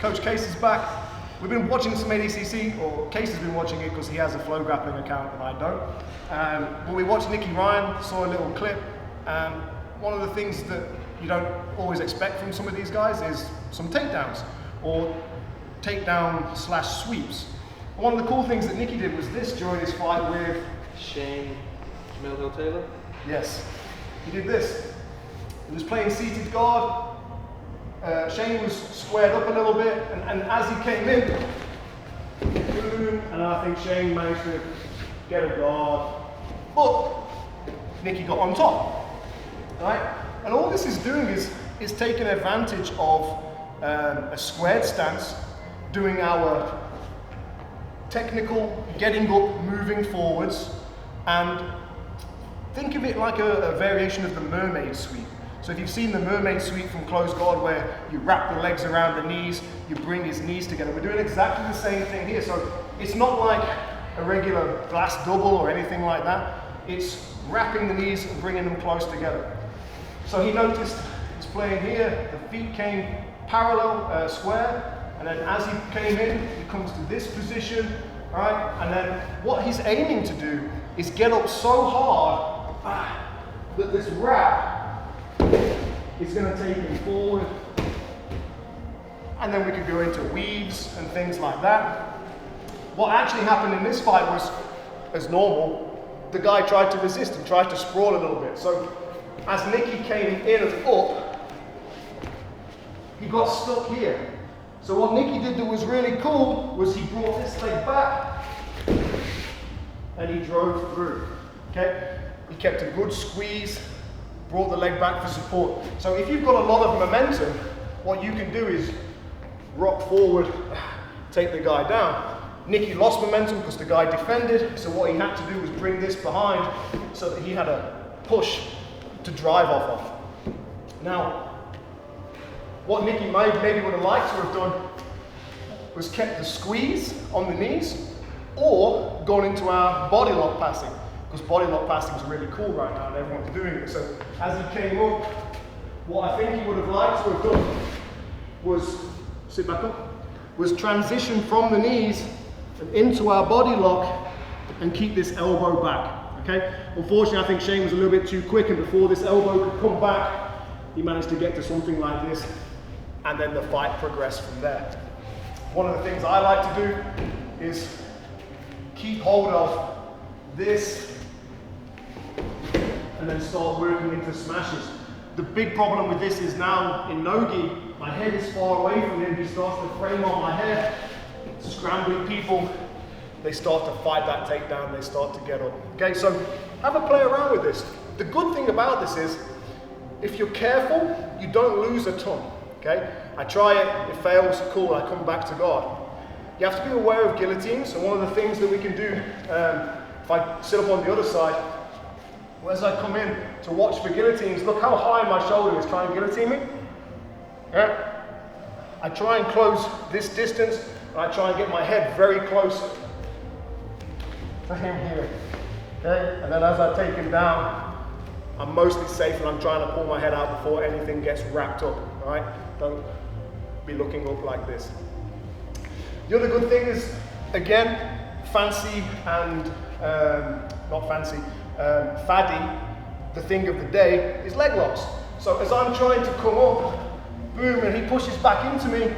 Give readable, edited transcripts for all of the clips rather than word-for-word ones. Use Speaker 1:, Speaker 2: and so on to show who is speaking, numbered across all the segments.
Speaker 1: Coach Case is back. We've been watching some ADCC, or Case has been watching it because he has a Flow Grappling account and I don't. When we watched Nicky Ryan, saw a little clip, and one of the things that you don't always expect from some of these guys is some takedowns, or takedown slash sweeps. And one of the cool things that Nicky did was this during his fight with
Speaker 2: Shane Taylor?
Speaker 1: Yes, he did this. He was playing seated guard. Shane was squared up a little bit, and as he came in, and I think Shane managed to get a guard, but Nicky got on top, right? And all this is doing is taking advantage of a squared stance, doing our technical getting up, moving forwards, and think of it like a variation of the mermaid sweep. So if you've seen the mermaid sweep from close guard where you wrap the legs around the knees, you bring his knees together, we're doing exactly the same thing here. So it's not like a regular glass double or anything like that. It's wrapping the knees and bringing them close together. So he noticed he's playing here, the feet came parallel, square, and then as he came in, he comes to this position, right? And then what he's aiming to do is get up so hard that this wrap is going to take him forward, and then we could go into weaves and things like that. What actually happened in this fight was, as normal, the guy tried to resist and tried to sprawl a little bit. So as Nicky came in and up, he got stuck here. So what Nicky did that was really cool was he brought this leg back and he drove through. Okay, he kept a good squeeze, brought the leg back for support. So if you've got a lot of momentum, what you can do is rock forward, take the guy down. Nicky lost momentum because the guy defended, so what he had to do was bring this behind so that he had a push to drive off of. Now, what Nicky maybe would have liked to have done was kept the squeeze on the knees or gone into our body lock passing, because body lock passing is really cool right now and everyone's doing it. So as he came up, what I think he would have liked to have done was, sit back up, was transition from the knees and into our body lock and keep this elbow back, okay? Unfortunately, I think Shane was a little bit too quick, and before this elbow could come back, he managed to get to something like this, and then the fight progressed from there. One of the things I like to do is keep hold of this and then start working into smashes. The big problem with this is now in no-gi, my head is far away from him, he starts to frame on my head, scrambling people, they start to fight that takedown, they start to get up. Okay, so have a play around with this. The good thing about this is, if you're careful, you don't lose a ton, okay? I try it, it fails, cool, I come back to guard. You have to be aware of guillotines, and one of the things that we can do, if I sit up on the other side, as I come in to watch for guillotines, look how high my shoulder is trying to guillotine me. Yeah? I try and close this distance, and I try and get my head very close to him here. Okay? And then as I take him down, I'm mostly safe and I'm trying to pull my head out before anything gets wrapped up. Right? Don't be looking up like this. The other good thing is, again, fancy and not fancy, faddy, the thing of the day is leg locks. So as I'm trying to come up, boom, and he pushes back into me,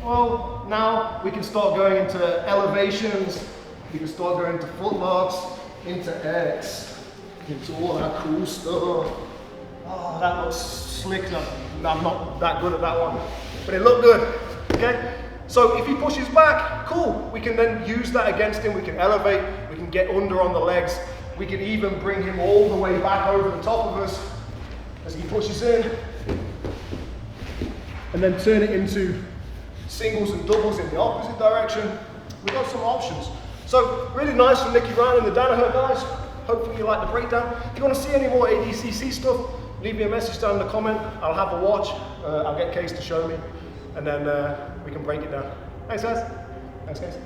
Speaker 1: well, now we can start going into elevations, we can start going into foot locks, into X, into all that cool stuff. Oh, that looks slick. I'm not that good at that one, but it looked good, okay? So if he pushes back, cool. We can then use that against him. We can elevate, we can get under on the legs. We can even bring him all the way back over the top of us as he pushes in. And then turn it into singles and doubles in the opposite direction. We've got some options. So really nice from Nicky Ryan and the Danaher guys. Hopefully you like the breakdown. If you want to see any more ADCC stuff, leave me a message down in the comment. I'll have a watch. I'll get Case to show me. And then we can break it down. Thanks guys. Thanks guys.